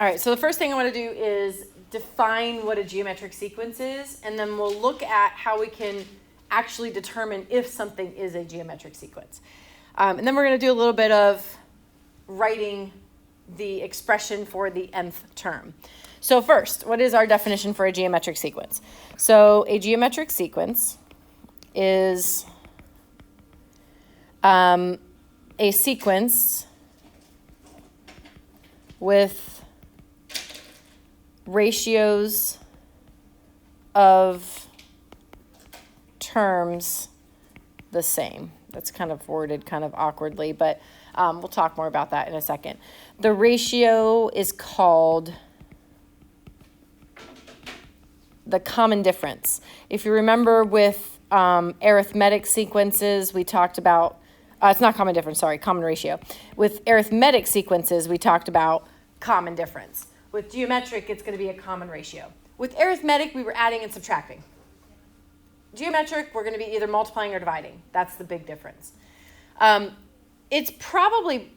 All right, so the first thing I want to do is define what a geometric sequence is, and then we'll look at how we can actually determine if something is a geometric sequence. And then we're going to do a little bit of writing the expression for the nth term. So first, what is our definition for a geometric sequence? So a geometric sequence is a sequence with ratios of terms the same. That's kind of worded kind of awkwardly, but we'll talk more about that in a second. The ratio is called the common difference. If you remember with arithmetic sequences, we talked about, it's not common difference, sorry, common ratio. With arithmetic sequences, we talked about common difference. With geometric, it's going to be a common ratio. With arithmetic, we were adding and subtracting. Geometric, we're going to be either multiplying or dividing. That's the big difference. It's probably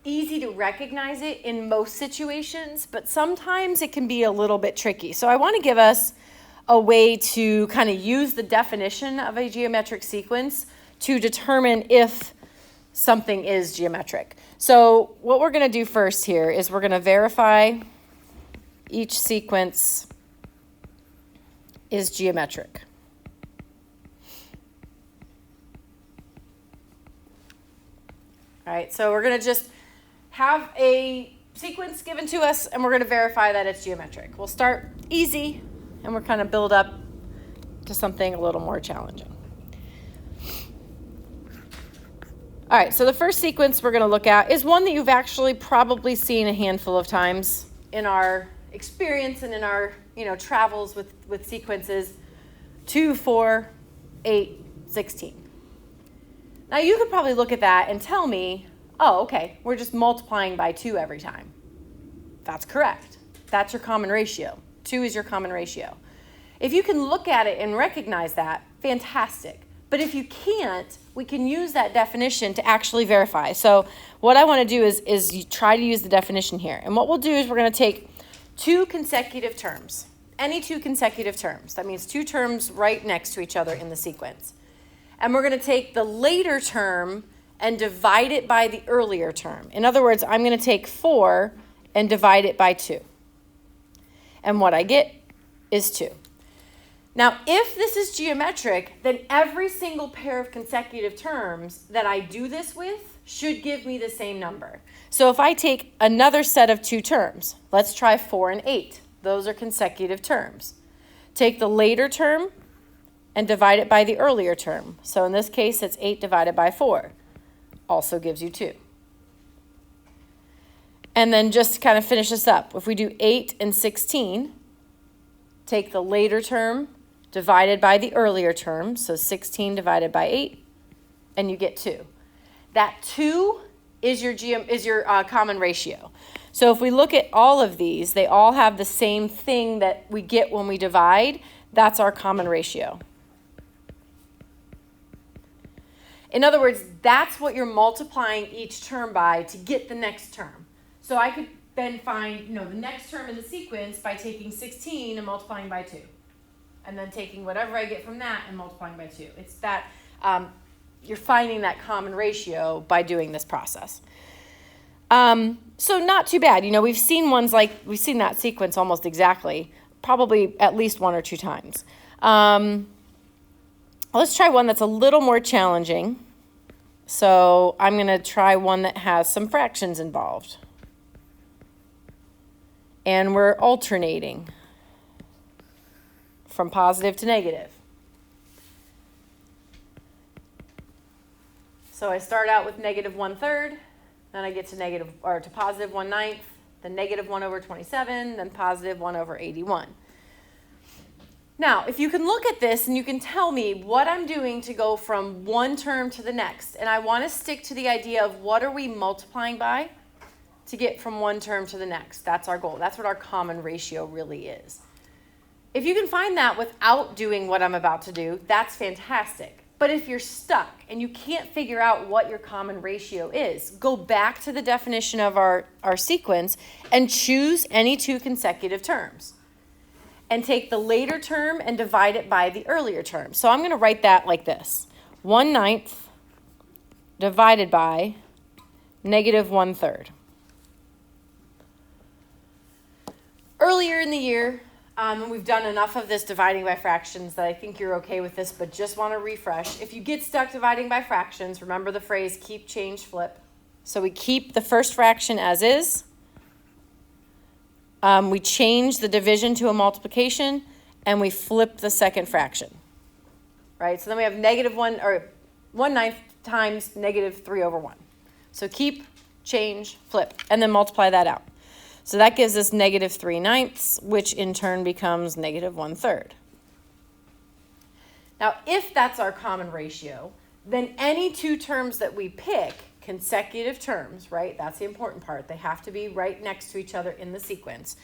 easy to recognize it in most situations, but sometimes it can be a little bit tricky. So I want to give us a way to kind of use the definition of a geometric sequence to determine if something is geometric. So what we're going to do first here is we're going to verify each sequence is geometric. All right, so we're going to just have a sequence given to us, and we're going to verify that it's geometric. We'll start easy, and we'll kind of build up to something a little more challenging. All right, so the first sequence we're going to look at is one that you've actually probably seen a handful of times in our experience and in our travels with sequences: 2, 4, 8, 16. Now you could probably look at that and tell me, oh, okay, we're just multiplying by 2 every time. That's correct. That's your common ratio. 2 is your common ratio. If you can look at it and recognize that, fantastic. But if you can't, we can use that definition to actually verify. So what I want to do is try to use the definition here. And what we'll do is we're going to take 2 consecutive terms, any 2 consecutive terms. That means 2 terms right next to each other in the sequence. And we're going to take the later term and divide it by the earlier term. In other words, I'm going to take 4 and divide it by 2. And what I get is 2. Now, if this is geometric, then every single pair of consecutive terms that I do this with should give me the same number. So if I take another set of 2 terms, let's try 4 and 8. Those are consecutive terms. Take the later term and divide it by the earlier term. So in this case, it's 8 divided by 4. Also gives you 2. And then just to kind of finish this up, if we do 8 and 16, take the later term divided by the earlier term, so 16 divided by 8, and you get 2. That 2 is your common ratio. So if we look at all of these, they all have the same thing that we get when we divide. That's our common ratio. In other words, that's what you're multiplying each term by to get the next term. So I could then find the next term in the sequence by taking 16 and multiplying by 2. And then taking whatever I get from that and multiplying by 2. It's that you're finding that common ratio by doing this process. So not too bad. We've seen that sequence almost exactly, probably at least 1 or 2 times. Let's try one that's a little more challenging. So I'm going to try one that has some fractions involved. And we're alternating from positive to negative. So I start out with negative 1/3, then I get to positive 1/9, then negative 1 over 27, then positive 1 over 81. Now, if you can look at this and you can tell me what I'm doing to go from one term to the next, and I want to stick to the idea of what are we multiplying by to get from one term to the next. That's our goal. That's what our common ratio really is. If you can find that without doing what I'm about to do, that's fantastic. But if you're stuck and you can't figure out what your common ratio is, go back to the definition of our sequence and choose any two consecutive terms. And take the later term and divide it by the earlier term. So I'm going to write that like this. 1/9 divided by -1/3. Earlier in the year, and we've done enough of this dividing by fractions that I think you're okay with this, but just want to refresh. If you get stuck dividing by fractions, remember the phrase keep, change, flip. So we keep the first fraction as is. We change the division to a multiplication, and we flip the second fraction. Right? So then we have -1/9 times -3/1. So keep, change, flip, and then multiply that out. So that gives us -3/9, which in turn becomes -1/3. Now, if that's our common ratio, then any two terms that we pick, consecutive terms, right? That's the important part. They have to be right next to each other in the sequence.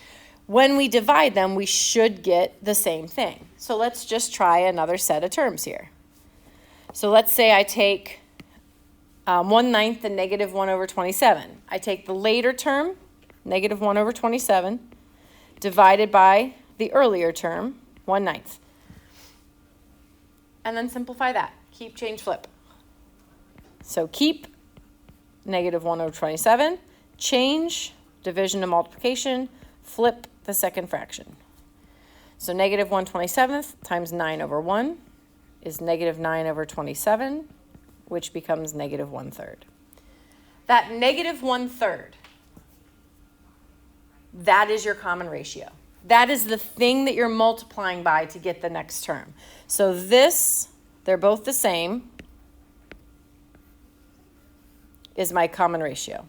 When we divide them, we should get the same thing. So let's just try another set of terms here. So let's say I take 1/9 and -1/27. I take the later term, -1/27, divided by the earlier term, 1/9. And then simplify that. Keep, change, flip. So keep, -1/27, change, division to multiplication, flip the second fraction. So -1/27 times 9/1 is -9/27, which becomes -1/3. That -1/3, that is your common ratio. That is the thing that you're multiplying by to get the next term. So this, they're both the same, is my common ratio.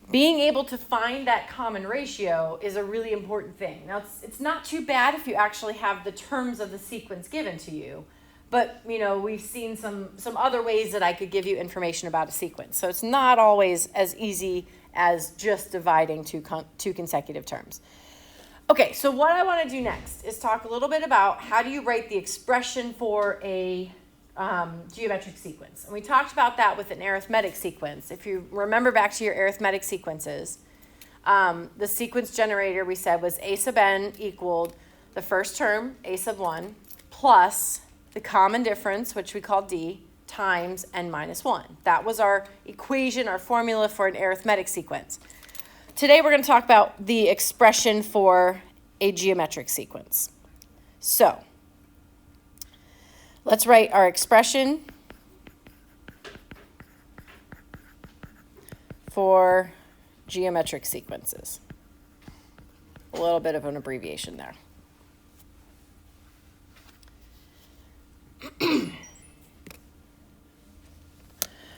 Being able to find that common ratio is a really important thing. Now, it's not too bad if you actually have the terms of the sequence given to you, but we've seen some other ways that I could give you information about a sequence. So it's not always as easy as just dividing two consecutive terms. Okay, so what I want to do next is talk a little bit about how do you write the expression for a geometric sequence. And we talked about that with an arithmetic sequence. If you remember back to your arithmetic sequences, the sequence generator we said was a sub n equaled the first term, a sub 1, plus the common difference, which we call d, times n minus 1. That was our equation, our formula for an arithmetic sequence. Today we're going to talk about the expression for a geometric sequence. So, let's write our expression for geometric sequences. A little bit of an abbreviation there.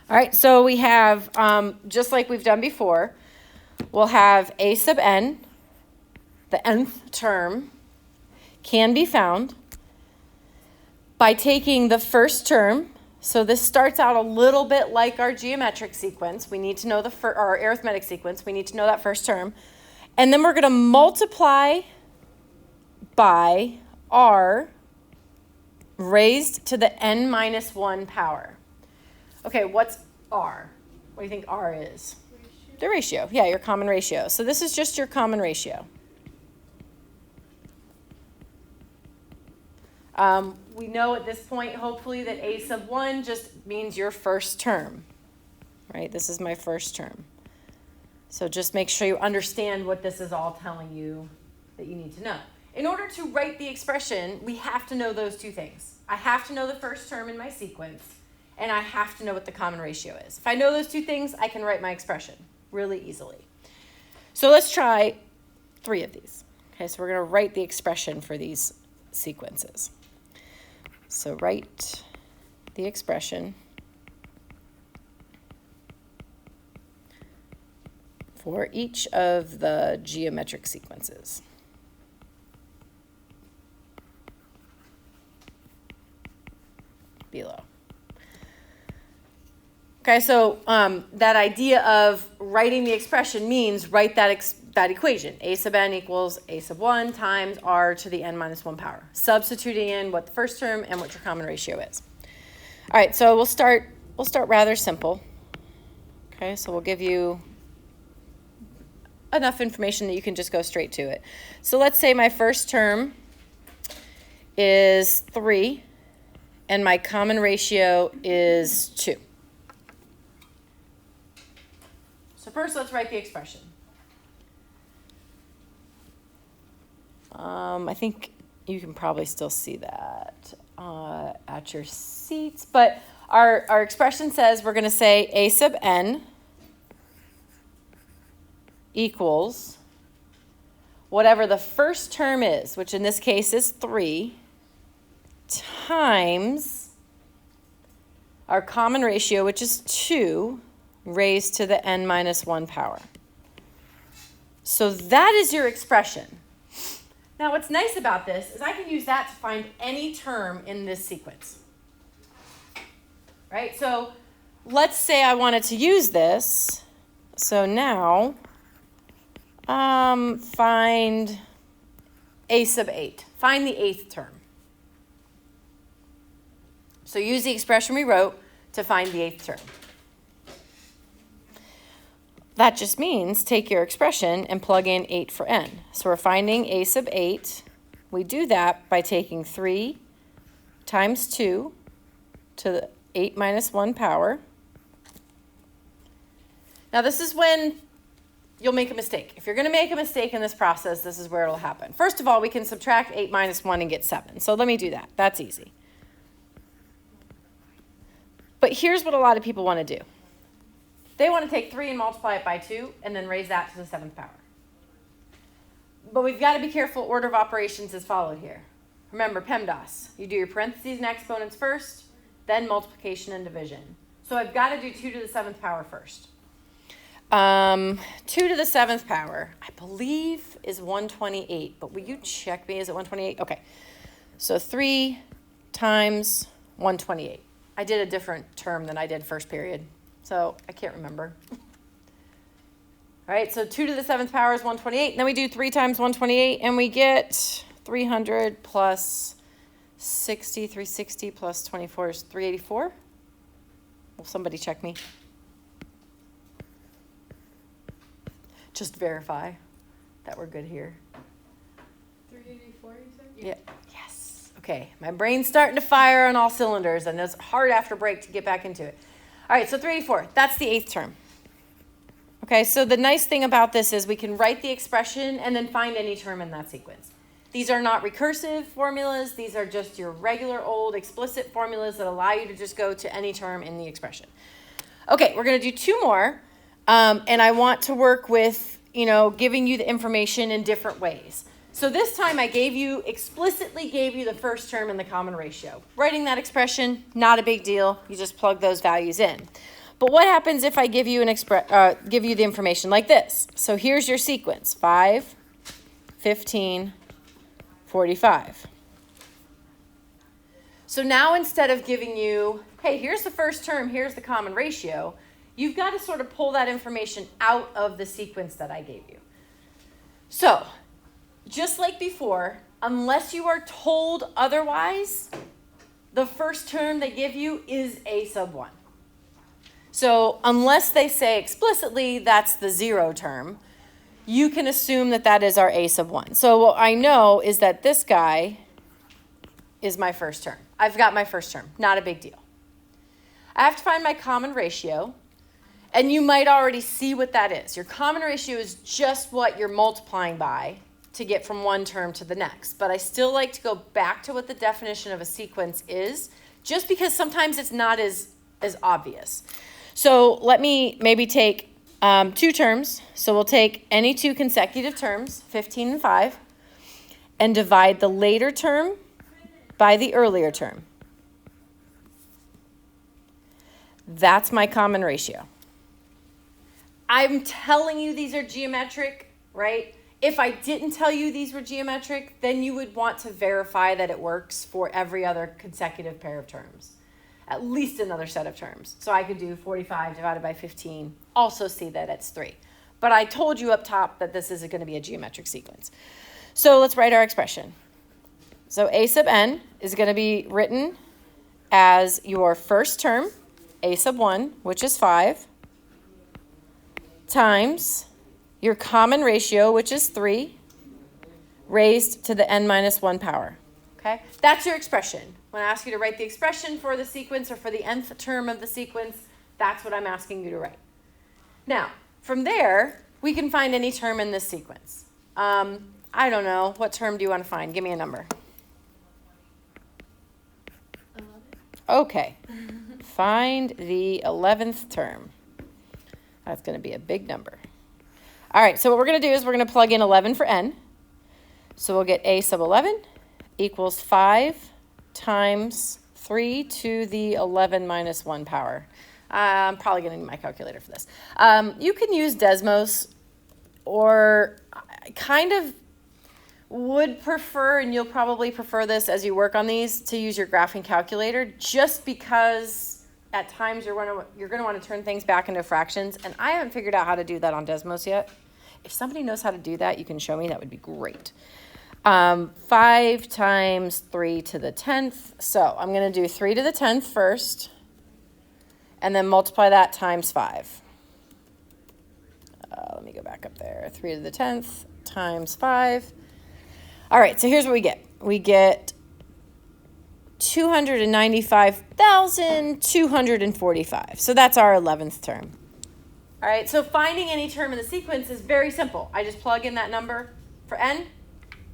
All right, so we have, just like we've done before, we'll have a sub n, the nth term, can be found by taking the first term. So this starts out a little bit like our geometric sequence. We need to know our arithmetic sequence. We need to know that first term. And then we're going to multiply by r raised to the n minus 1 power. Okay, what's r? What do you think r is? Ratio. The ratio. Yeah, your common ratio. So this is just your common ratio. We know at this point, hopefully, that a sub 1 just means your first term, right? This is my first term. So just make sure you understand what this is all telling you that you need to know. In order to write the expression, we have to know those two things. I have to know the first term in my sequence, and I have to know what the common ratio is. If I know those two things, I can write my expression really easily. So let's try 3 of these. Okay, so we're going to write the expression for these sequences. So write the expression for each of the geometric sequences. Below. Okay, so that idea of writing the expression means write that that equation. A sub n equals a sub 1 times r to the n minus 1 power. Substituting in what the first term and what your common ratio is. All right, so we'll start rather simple. Okay, so we'll give you enough information that you can just go straight to it. So let's say my first term is 3 and my common ratio is 2. So first let's write the expression. I think you can probably still see that at your seats, but our expression says we're going to say a sub n equals whatever the first term is, which in this case is 3, times our common ratio, which is 2, raised to the n minus 1 power. So that is your expression. Now what's nice about this is I can use that to find any term in this sequence. Right? So let's say I wanted to use this. So now find a sub 8. Find the 8th term. So use the expression we wrote to find the 8th term. That just means take your expression and plug in 8 for n. So we're finding a sub 8. We do that by taking 3 times 2 to the 8 minus 1 power. Now this is when you'll make a mistake. If you're going to make a mistake in this process, this is where it'll happen. First of all, we can subtract 8 minus 1 and get 7. So let me do that. That's easy. But here's what a lot of people want to do. They want to take 3 and multiply it by 2 and then raise that to the 7th power. But we've got to be careful. Order of operations is followed here. Remember, PEMDAS. You do your parentheses and exponents first, then multiplication and division. So I've got to do 2 to the 7th power first. 2 to the 7th power, I believe, is 128. But will you check me? Is it 128? Okay. So 3 times 128. I did a different term than I did first period. So I can't remember. All right, so 2 to the 7th power is 128. And then we do 3 times 128, and we get 300 plus 60. 360 plus 24 is 384. Will somebody check me? Just verify that we're good here. 384, you said? Yeah. Yes. Okay, my brain's starting to fire on all cylinders, and it's hard after break to get back into it. All right, so 384, that's the 8th term. Okay, so the nice thing about this is we can write the expression and then find any term in that sequence. These are not recursive formulas. These are just your regular old explicit formulas that allow you to just go to any term in the expression. Okay, we're going to do 2 more, and I want to work with, giving you the information in different ways. So this time I explicitly gave you the first term in the common ratio. Writing that expression, not a big deal. You just plug those values in. But what happens if I give you the information like this? So here's your sequence: 5, 15, 45. So now instead of giving you, hey, here's the first term, here's the common ratio, you've got to sort of pull that information out of the sequence that I gave you. So just like before, unless you are told otherwise, the first term they give you is a sub 1. So unless they say explicitly that's the 0 term, you can assume that that is our a sub 1. So what I know is that this guy is my first term. I've got my first term, not a big deal. I have to find my common ratio, and you might already see what that is. Your common ratio is just what you're multiplying by to get from one term to the next. But I still like to go back to what the definition of a sequence is, just because sometimes it's not as obvious. So let me maybe take 2 terms. So we'll take any 2 consecutive terms, 15 and 5, and divide the later term by the earlier term. That's my common ratio. I'm telling you these are geometric, right? If I didn't tell you these were geometric, then you would want to verify that it works for every other consecutive pair of terms. At least another set of terms. So I could do 45 divided by 15, also see that it's 3. But I told you up top that this is going to be a geometric sequence. So let's write our expression. So a sub n is going to be written as your first term, a sub 1, which is 5, times your common ratio, which is 3, raised to the n minus 1 power. Okay? That's your expression. When I ask you to write the expression for the sequence or for the nth term of the sequence, that's what I'm asking you to write. Now, from there, we can find any term in this sequence. I don't know. What term do you want to find? Give me a number. 11. Okay. Find the 11th term. That's going to be a big number. All right, so what we're going to do is we're going to plug in 11 for n. So we'll get a sub 11 equals 5 times 3 to the 11 minus 1 power. I'm probably going to need my calculator for this. You can use Desmos, or I kind of would prefer, and you'll probably prefer this as you work on these, to use your graphing calculator, just because at times you're going to want to turn things back into fractions, and I haven't figured out how to do that on Desmos yet. If somebody knows how to do that, you can show me. That would be great. 5 times 3 to the 10th. So I'm going to do 3 to the 10th first, and then multiply that times 5. Let me go back up there. 3 to the 10th times 5. All right, so here's what we get. We get 295,245. So that's our 11th term. All right, so finding any term in the sequence is very simple. I just plug in that number for n,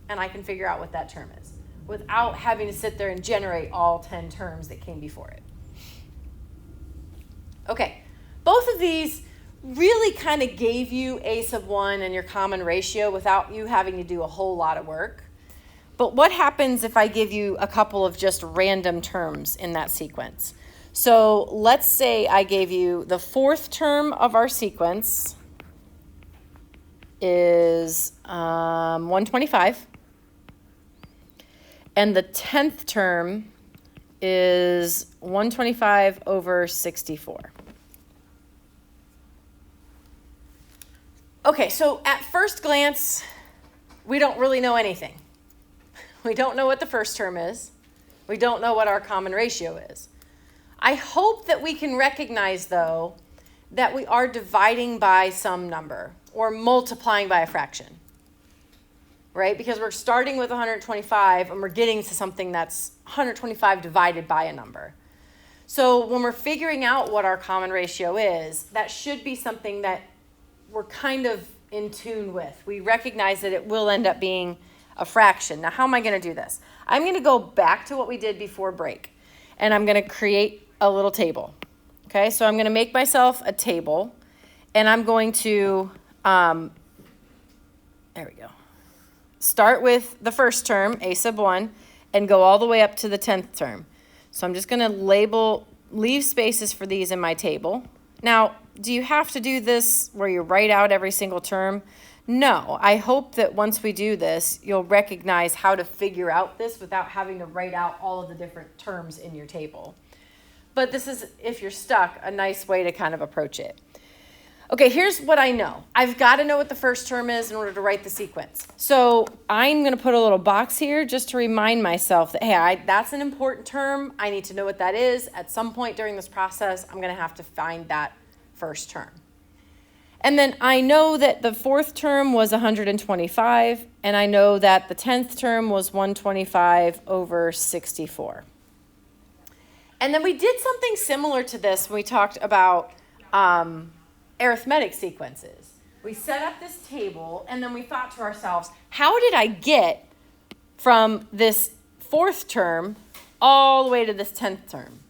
and I can figure out what that term is without having to sit there and generate all 10 terms that came before it. Okay, both of these really kind of gave you a sub 1 and your common ratio without you having to do a whole lot of work. But what happens if I give you a couple of just random terms in that sequence? So let's say I gave you the 4th term of our sequence is 125. And the 10th term is 125 over 64. Okay, so at first glance, we don't really know anything. We don't know what the first term is. We don't know what our common ratio is. I hope that we can recognize, though, that we are dividing by some number or multiplying by a fraction, right? Because we're starting with 125 and we're getting to something that's 125 divided by a number. So when we're figuring out what our common ratio is, that should be something that we're kind of in tune with. We recognize that it will end up being a fraction. Now, how am I going to do this? I'm going to go back to what we did before break, and I'm going to create a little table. Okay, so I'm going to make myself a table, and I'm going to, there we go, start with the first term, a sub 1, and go all the way up to the 10th term. So I'm just going to leave spaces for these in my table. Now, do you have to do this where you write out every single term? No, I hope that once we do this, you'll recognize how to figure out this without having to write out all of the different terms in your table. But this is, if you're stuck, a nice way to kind of approach it. Okay, here's what I know. I've got to know what the first term is in order to write the sequence. So I'm going to put a little box here just to remind myself that, hey, that's an important term. I need to know what that is. At some point during this process, I'm going to have to find that first term. And then I know that the 4th term was 125, and I know that the 10th term was 125 over 64. And then we did something similar to this when we talked about arithmetic sequences. We set up this table, and then we thought to ourselves, how did I get from this 4th term all the way to this 10th term?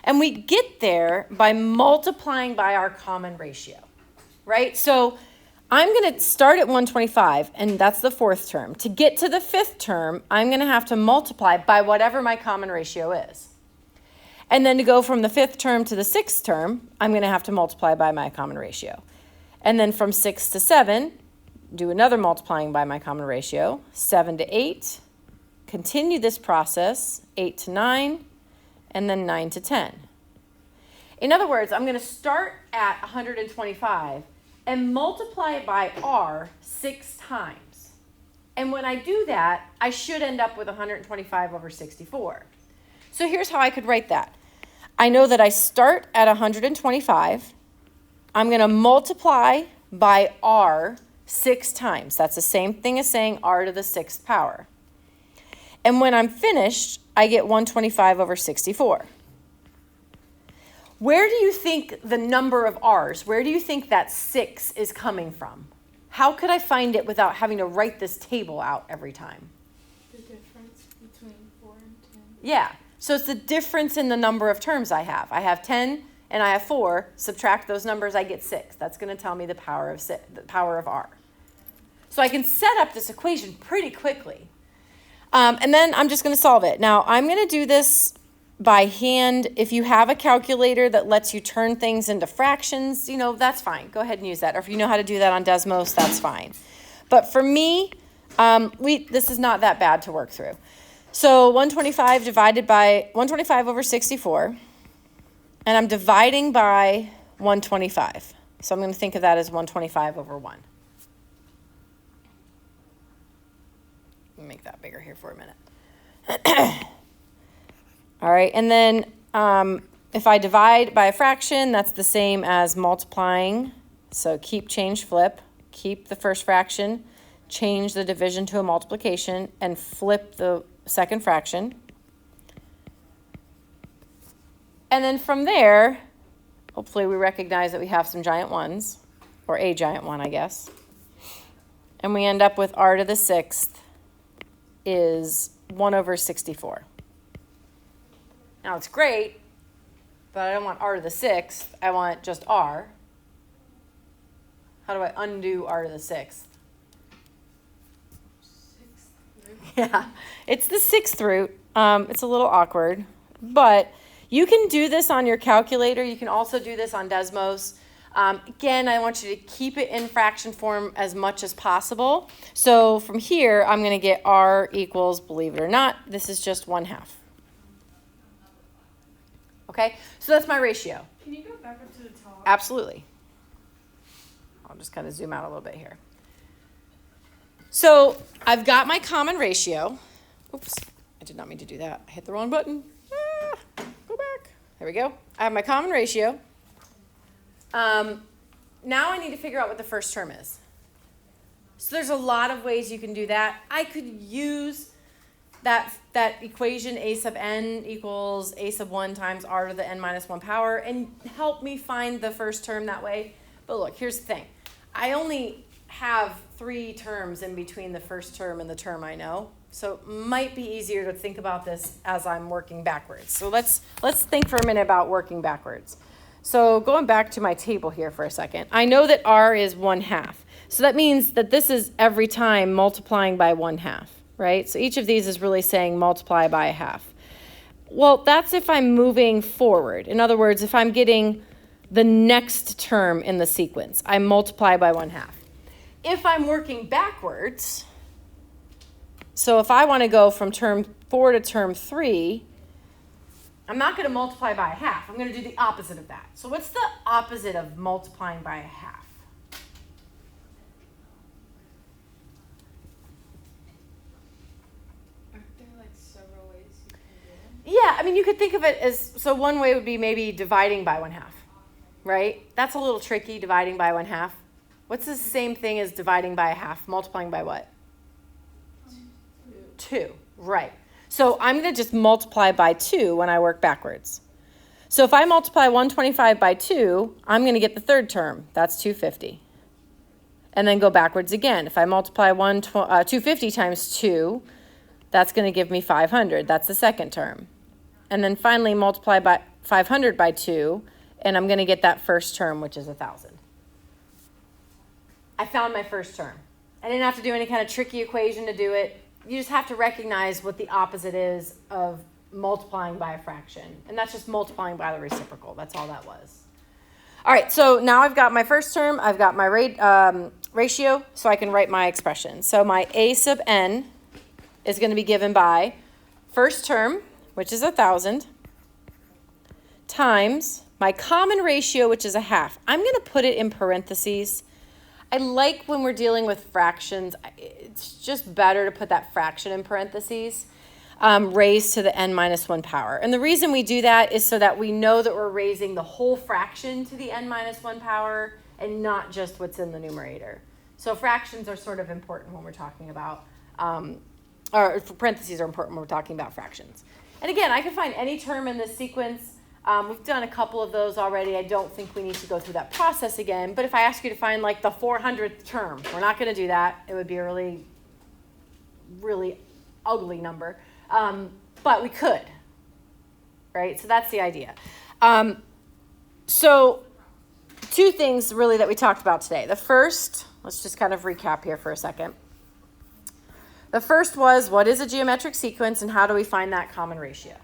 And we get there by multiplying by our common ratio. Right? So I'm going to start at 125, and that's the 4th term. To get to the 5th term, I'm going to have to multiply by whatever my common ratio is. And then to go from the 5th term to the 6th term, I'm going to have to multiply by my common ratio. And then from 6 to 7, do another multiplying by my common ratio. 7 to 8, continue this process, 8 to 9, and then 9 to 10. In other words, I'm going to start at 125, and multiply it by r 6 times. And when I do that, I should end up with 125 over 64. So here's how I could write that. I know that I start at 125. I'm going to multiply by r 6 times. That's the same thing as saying r to the 6th power. And when I'm finished, I get 125 over 64. Where do you think the number of r's, where do you think that 6 is coming from? How could I find it without having to write this table out every time? The difference between 4 and 10. Yeah, so it's the difference in the number of terms I have. I have 10 and I have 4. Subtract those numbers, I get 6. That's going to tell me the power of r. So I can set up this equation pretty quickly. And then I'm just going to solve it. Now, I'm going to do this by hand. If you have a calculator that lets you turn things into fractions, you know, that's fine. Go ahead and use that. Or if you know how to do that on Desmos, that's fine. But for me, this is not that bad to work through. So 125 divided by 125 over 64. And I'm dividing by 125. So I'm going to think of that as 125 over 1. Let me make that bigger here for a minute. All right, and then if I divide by a fraction, that's the same as multiplying. So keep, change, flip. Keep the first fraction, change the division to a multiplication, and flip the second fraction. And then from there, hopefully we recognize that we have some giant ones, or a giant one, I guess. And we end up with r to the 6th is 1 over 64. Now it's great, but I don't want r to the 6th. I want just r. How do I undo r to the 6th? 6th root. Yeah, it's the 6th root. It's a little awkward, but you can do this on your calculator. You can also do this on Desmos. Again, I want you to keep it in fraction form as much as possible. So from here, I'm going to get r equals, believe it or not, this is just 1/2. Okay, so that's my ratio. Can you go back up to the top? Absolutely. I'll just kind of zoom out a little bit here. So I've got my common ratio. Oops, I did not mean to do that. I hit the wrong button. Go back. There we go. I have my common ratio. Now I need to figure out what the first term is. So there's a lot of ways you can do that. I could use that equation a sub n equals a sub 1 times r to the n minus 1 power and help me find the first term that way. But look, here's the thing. I only have 3 terms in between the first term and the term I know. So it might be easier to think about this as I'm working backwards. So let's think for a minute about working backwards. So going back to my table here for a second, I know that r is 1/2. So that means that this is every time multiplying by 1/2, right? So each of these is really saying multiply by 1/2. Well, that's if I'm moving forward. In other words, if I'm getting the next term in the sequence, I multiply by 1/2. If I'm working backwards, so if I want to go from term 4 to term 3, I'm not going to multiply by 1/2. I'm going to do the opposite of that. So what's the opposite of multiplying by 1/2? Aren't there like several ways you can do it? Yeah, I mean, you could think of it as, so one way would be maybe dividing by 1/2, right? That's a little tricky, dividing by 1/2. What's the same thing as dividing by 1/2? Multiplying by what? 2, right. So I'm going to just multiply by 2 when I work backwards. So if I multiply 125 by 2, I'm going to get the third term. That's 250. And then go backwards again. If I multiply 250 times 2, that's going to give me 500. That's the second term. And then finally multiply by 500 by 2, and I'm going to get that first term, which is 1,000. I found my first term. I didn't have to do any kind of tricky equation to do it. You just have to recognize what the opposite is of multiplying by a fraction. And that's just multiplying by the reciprocal. That's all that was. All right, so now I've got my first term. I've got my ratio, so I can write my expression. So my a sub n is going to be given by first term, which is 1,000, times my common ratio, which is 1/2. I'm going to put it in parentheses I like when we're dealing with fractions, it's just better to put that fraction in parentheses, raised to the n minus 1 power. And the reason we do that is so that we know that we're raising the whole fraction to the n minus 1 power and not just what's in the numerator. So fractions are sort of important when we're talking about, or parentheses are important when we're talking about fractions. And again, I can find any term in this sequence. We've done a couple of those already. I don't think we need to go through that process again. But if I ask you to find like the 400th term, we're not going to do that. It would be a really, really ugly number. But we could, right? So that's the idea. So two things really that we talked about today. The first, let's just kind of recap here for a second. The first was, what is a geometric sequence and how do we find that common ratio?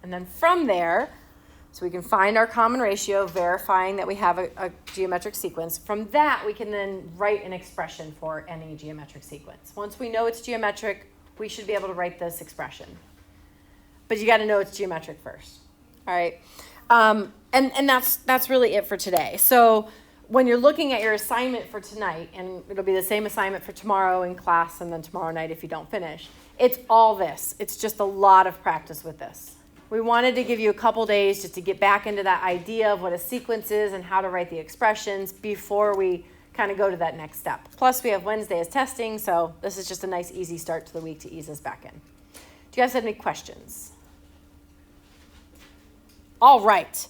And then from there, so we can find our common ratio, verifying that we have a geometric sequence. From that, we can then write an expression for any geometric sequence. Once we know it's geometric, we should be able to write this expression. But you got to know it's geometric first. All right. And that's really it for today. So when you're looking at your assignment for tonight, and it'll be the same assignment for tomorrow in class and then tomorrow night if you don't finish, it's all this. It's just a lot of practice with this. We wanted to give you a couple days just to get back into that idea of what a sequence is and how to write the expressions before we kind of go to that next step. Plus, we have Wednesday as testing, so this is just a nice, easy start to the week to ease us back in. Do you guys have any questions? All right.